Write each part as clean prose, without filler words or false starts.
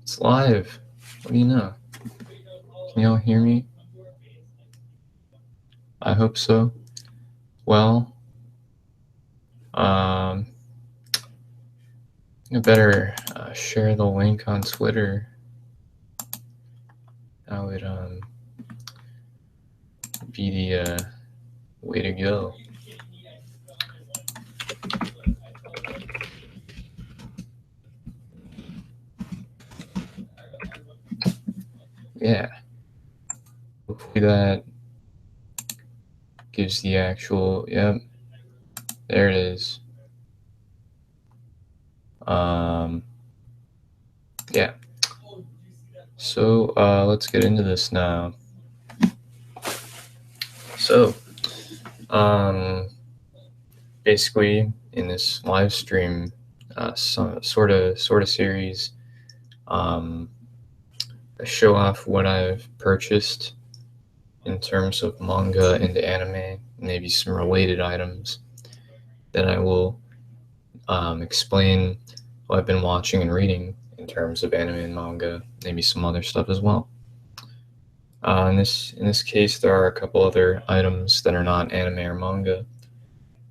It's live. What do you know? Can y'all hear me? I hope so. Well, I better share the link on Twitter. That would be the way to go. Yeah. Hopefully that gives the actual. Yep. There it is. Yeah. So let's get into this now. So, basically in this live stream, sort of series, I show off what I've purchased in terms of manga and anime, maybe some related items. Then I will explain what I've been watching and reading in terms of anime and manga, maybe some other stuff as well. In this case, there are a couple other items that are not anime or manga,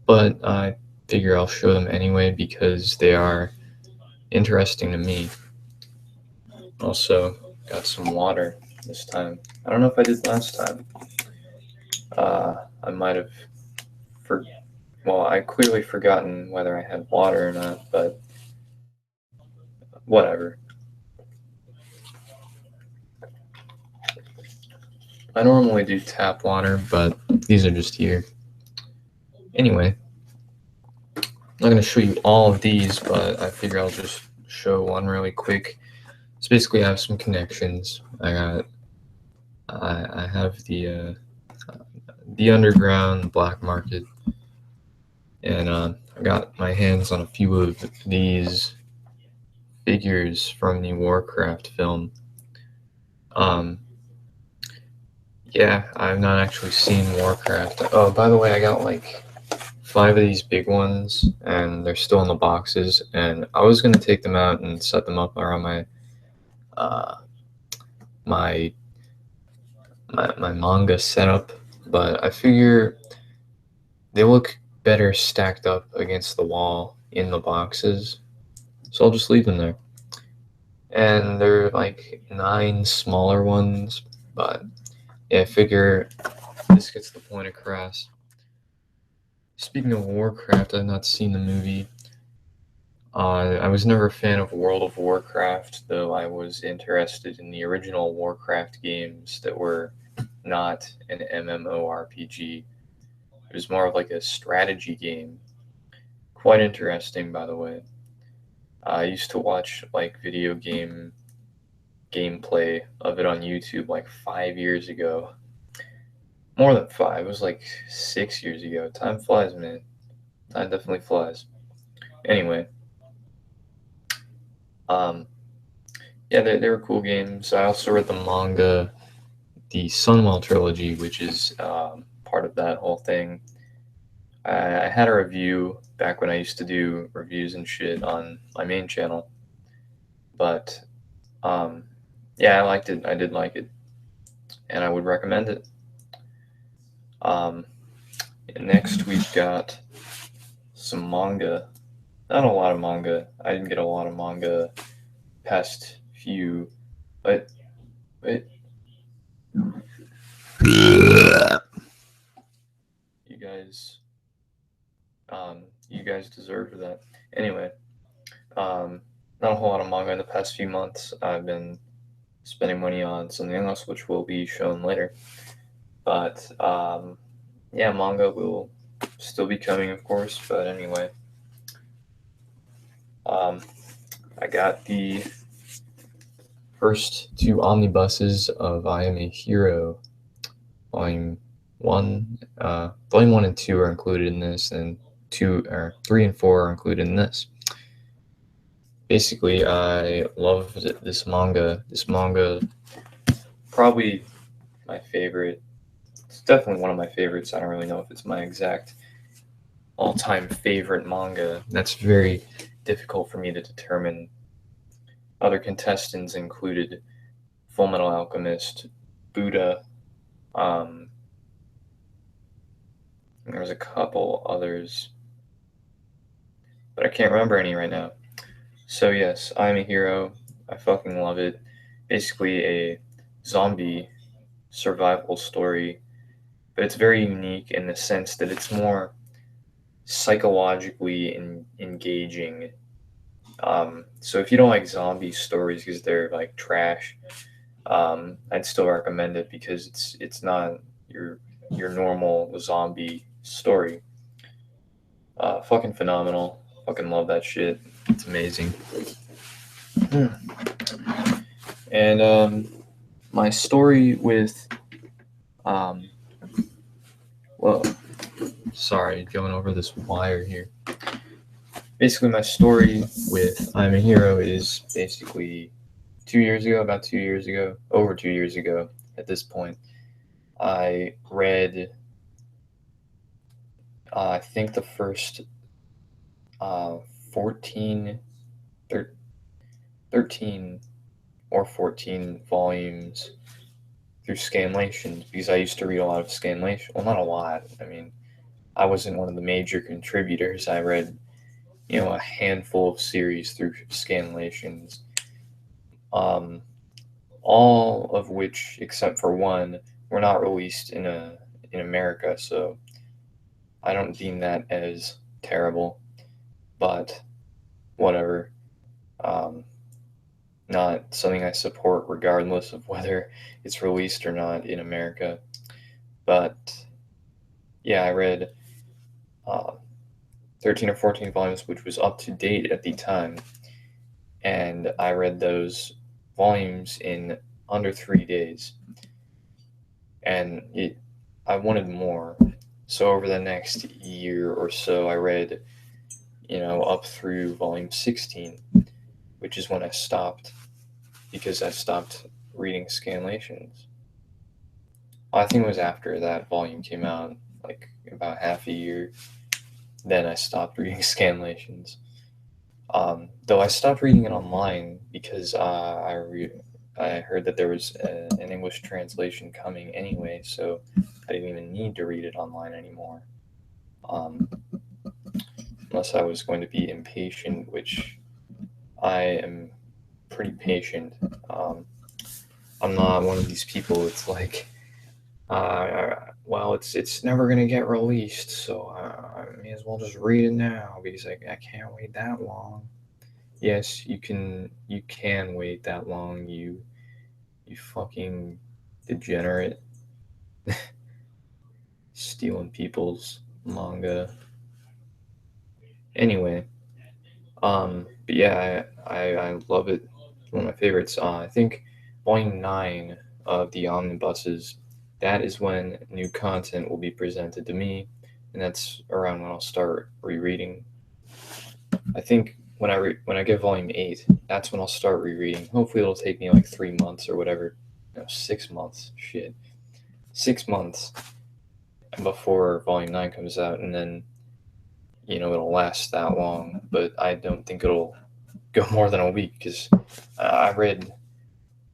but I figure I'll show them anyway because they are interesting to me. Also, got some water this time. I don't know if I did last time. I might have I clearly forgotten whether I had water or not, but whatever. I normally do tap water, but these are just here. Anyway, I'm not going to show you all of these, but I figure I'll just show one really quick. So basically, I have some connections. I have the underground, the black market, and I got my hands on a few of these figures from the Warcraft film. Yeah, I've not actually seen Warcraft. Oh, by the way, I got like 5 of these big ones, and they're still in the boxes. And I was gonna take them out and set them up around uh, my my manga setup, but I figure they look better stacked up against the wall in the boxes, so I'll just leave them there. And there are like 9 smaller ones, but yeah, I figure this gets the point across. Speaking of Warcraft, I've not seen the movie. I was never a fan of World of Warcraft, though I was interested in the original Warcraft games that were not an MMORPG. It was more of like a strategy game. Quite interesting, by the way. I used to watch like video game gameplay of it on YouTube like 5 years ago. More than 5, it was like 6 years ago. Time flies, man. Time definitely flies. Anyway, yeah, they were cool games. I also read the manga, the Sunwell trilogy, which is part of that whole thing. I had a review back when I used to do reviews and shit on my main channel, but yeah, I liked it. I did like it, and I would recommend it. Next, we've got some manga. Not a lot of manga. I didn't get a lot of manga past few, but you guys, you guys deserve that. Anyway, not a whole lot of manga in the past few months. I've been spending money on something else, which will be shown later. But yeah, manga will still be coming, of course. But anyway, I got the first 2 omnibuses of I Am a Hero, Volume 1. Volume 1 and 2 are included in this, and 3 and 4 are included in this. Basically, I love this manga. This manga, probably my favorite. It's definitely one of my favorites. I don't really know if it's my exact all-time favorite manga. That's very difficult for me to determine. Other contestants included Full Metal Alchemist, Buddha. There was a couple others, but I can't remember any right now. So yes, I'm a Hero. I fucking love it. Basically a zombie survival story, but it's very unique in the sense that it's more psychologically engaging. So if you don't like zombie stories because they're like trash, I'd still recommend it because it's not your normal zombie story. Fucking phenomenal. Fucking love that shit. It's amazing. And my story with well, sorry, going over this wire here. Basically, my story with I'm a Hero is basically 2 years ago, about 2 years ago, over 2 years ago at this point. I read, I think the first 14, 13 or 14 volumes through Scanlation because I used to read a lot of Scanlation. Well, not a lot. I mean, I wasn't one of the major contributors. I read, a handful of series through Scanlations. All of which, except for one, were not released in America, so I don't deem that as terrible. But whatever. Not something I support regardless of whether it's released or not in America. But yeah, I read 13 or 14 volumes, which was up to date at the time. And I read those volumes in under 3 days. And I wanted more. So over the next year or so, I read, up through volume 16, which is when I stopped because I stopped reading Scanlations. I think it was after that volume came out, like about half a year. Then I stopped reading Scanlations. Though I stopped reading it online because I heard that there was an English translation coming anyway, so I didn't even need to read it online anymore. Unless I was going to be impatient, which I am pretty patient. I'm not one of these people. It's like, well, it's never gonna get released, so I may as well just read it now because I can't wait that long. Yes, you can wait that long. You fucking degenerate, stealing people's manga. Anyway, but yeah, I love it. One of my favorites. I think volume 9 of the omnibuses. That is when new content will be presented to me, and that's around when I'll start rereading. I think when I get volume 8, that's when I'll start rereading. Hopefully, it'll take me like 3 months or whatever. No, 6 months. Shit, 6 months before volume 9 comes out, and then it'll last that long. But I don't think it'll go more than a week because I read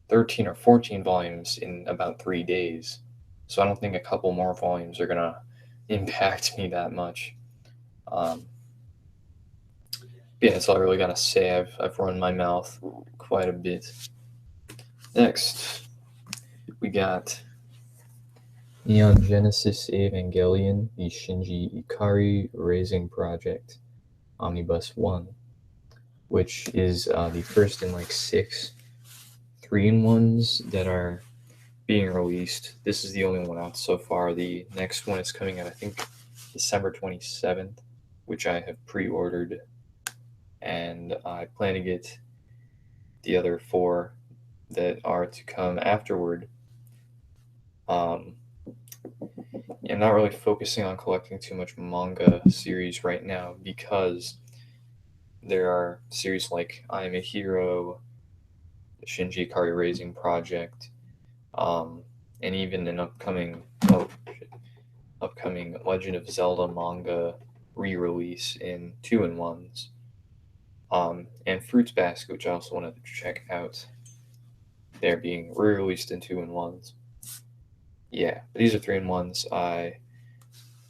13 or 14 volumes in about 3 days. So I don't think a couple more volumes are going to impact me that much. Yeah, that's all I really got to say. I've run my mouth quite a bit. Next, we got Neon Genesis Evangelion, the Shinji Ikari Raising Project, Omnibus 1, which is the first in like 6 3-in-1s that are being released. This is the only one out so far. The next one is coming out, I think, December 27th, which I have pre-ordered, and I plan to get the other 4 that are to come afterward. I'm not really focusing on collecting too much manga series right now because there are series like I Am a Hero, the Shinji Ikari Raising Project, and even an upcoming Legend of Zelda manga re-release in 2-in-1s. and Fruits Basket, which I also wanted to check out. They're being re-released in 2-in-1s. Yeah, these are 3-in-1s.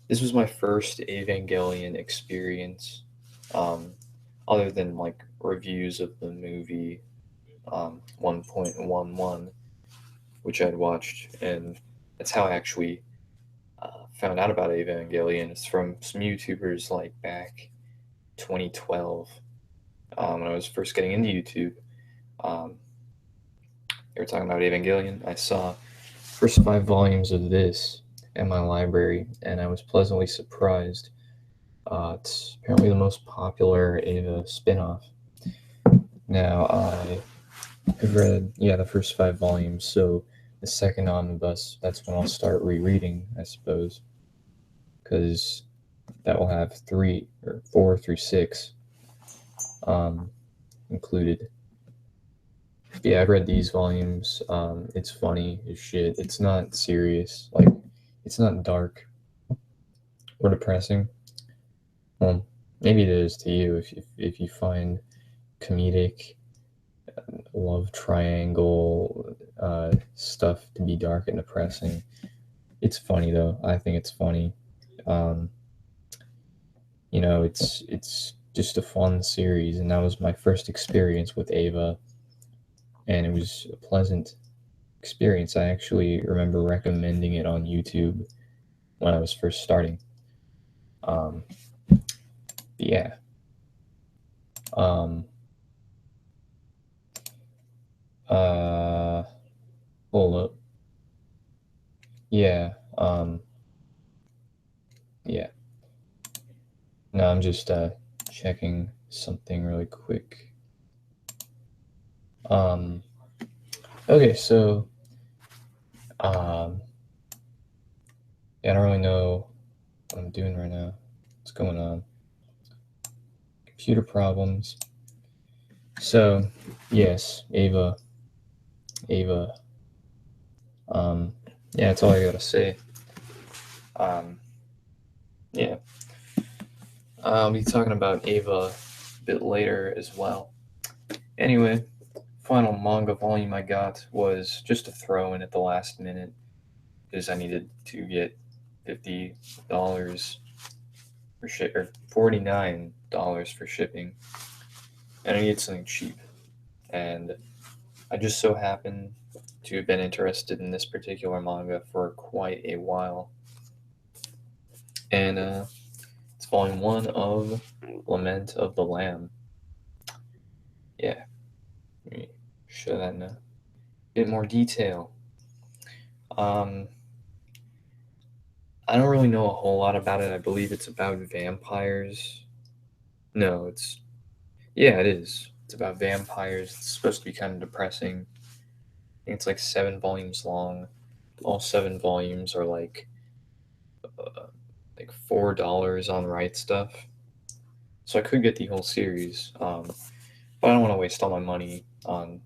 This was my first Evangelion experience, other than like reviews of the movie 1.11, which I'd watched, and that's how I actually found out about Evangelion. It's from some YouTubers like back 2012, when I was first getting into YouTube. Um, they were talking about Evangelion. I saw first 5 volumes of this in my library, and I was pleasantly surprised. It's apparently the most popular Eva spinoff. Now, I've read, the first 5 volumes, so the second omnibus, that's when I'll start rereading, I suppose, because that will have 3 or 4 through 6 included. Yeah, I've read these volumes. It's funny as shit. It's not serious. Like, it's not dark or depressing. Well, maybe it is to you if you find comedic love triangle stuff to be dark and depressing. It's funny though. I think it's funny. It's just a fun series, and that was my first experience with Eva, and it was a pleasant experience. I actually remember recommending it on YouTube when I was first starting. Yeah. Hold up. Yeah. Yeah. No, I'm just checking something really quick. Okay, so yeah, I don't really know what I'm doing right now. What's going on? Computer problems. So, yes, Eva. Yeah, that's all I gotta say. Yeah. I'll be talking about Eva a bit later as well. Anyway, final manga volume I got was just a throw in at the last minute because I needed to get $50 for ship, or $49 for shipping, and I needed something cheap. And I just so happened to have been interested in this particular manga for quite a while, and it's volume 1 of Lament of the Lamb. Yeah, let me show that in a bit more detail. I don't really know a whole lot about it. I believe it's about vampires. No, it is. It's about vampires. It's supposed to be kind of depressing. I think it's like 7 volumes long. All 7 volumes are like $4 on Right Stuff. So I could get the whole series, but I don't want to waste all my money on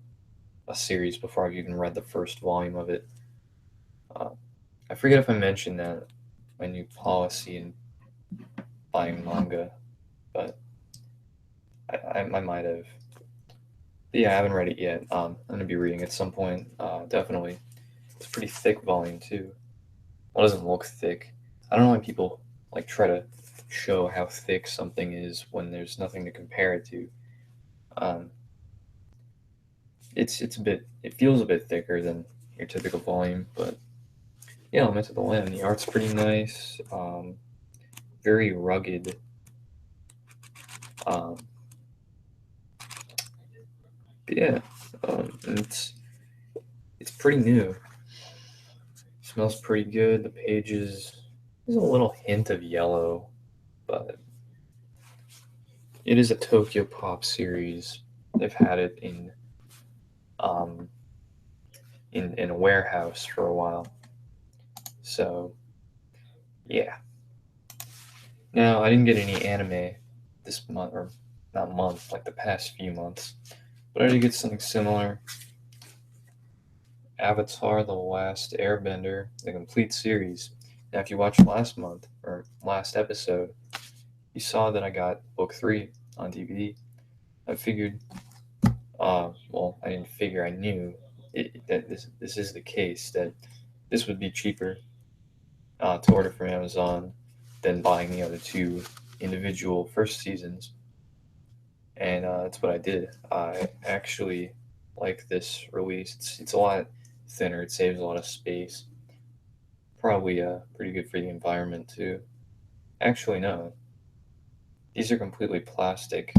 a series before I've even read the first volume of it. I forget if I mentioned that my new policy in buying manga, but I might have. But yeah, I haven't read it yet. I'm gonna be reading it at some point. Definitely, it's a pretty thick volume too. Well, it doesn't look thick. I don't know why people like try to show how thick something is when there's nothing to compare it to. It's a bit. It feels a bit thicker than your typical volume, but yeah, Lament of the Lamb. The art's pretty nice. Very rugged. Yeah, and it's pretty new. Smells pretty good. The pages, there's a little hint of yellow, but it is a Tokyo Pop series. They've had it in a warehouse for a while. So yeah. Now I didn't get any anime this month, or not month, like the past few months, but I did get something similar. Avatar: The Last Airbender, the complete series. Now, if you watched last month or last episode, you saw that I got book 3 on DVD. I figured, well, I didn't figure, I knew that this is the case, that this would be cheaper to order from Amazon than buying the other two individual first seasons. And that's what I did. I actually like this release. It's a lot thinner. It saves a lot of space. Probably pretty good for the environment too. Actually, no. These are completely plastic,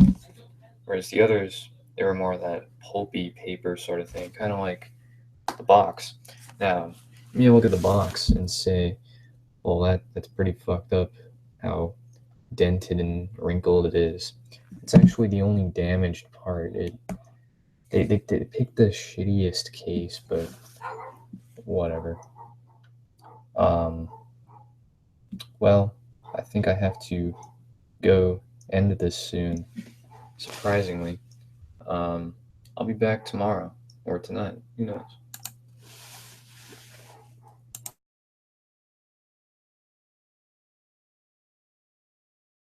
whereas the others, they were more of that pulpy paper sort of thing, kind of like the box. Now, you may look at the box and say, well, that's pretty fucked up how dented and wrinkled it is. It's actually the only damaged part. They picked the shittiest case, but whatever. Um, well, I think I have to go end this soon. Surprisingly, um, I'll be back tomorrow or tonight. Who knows?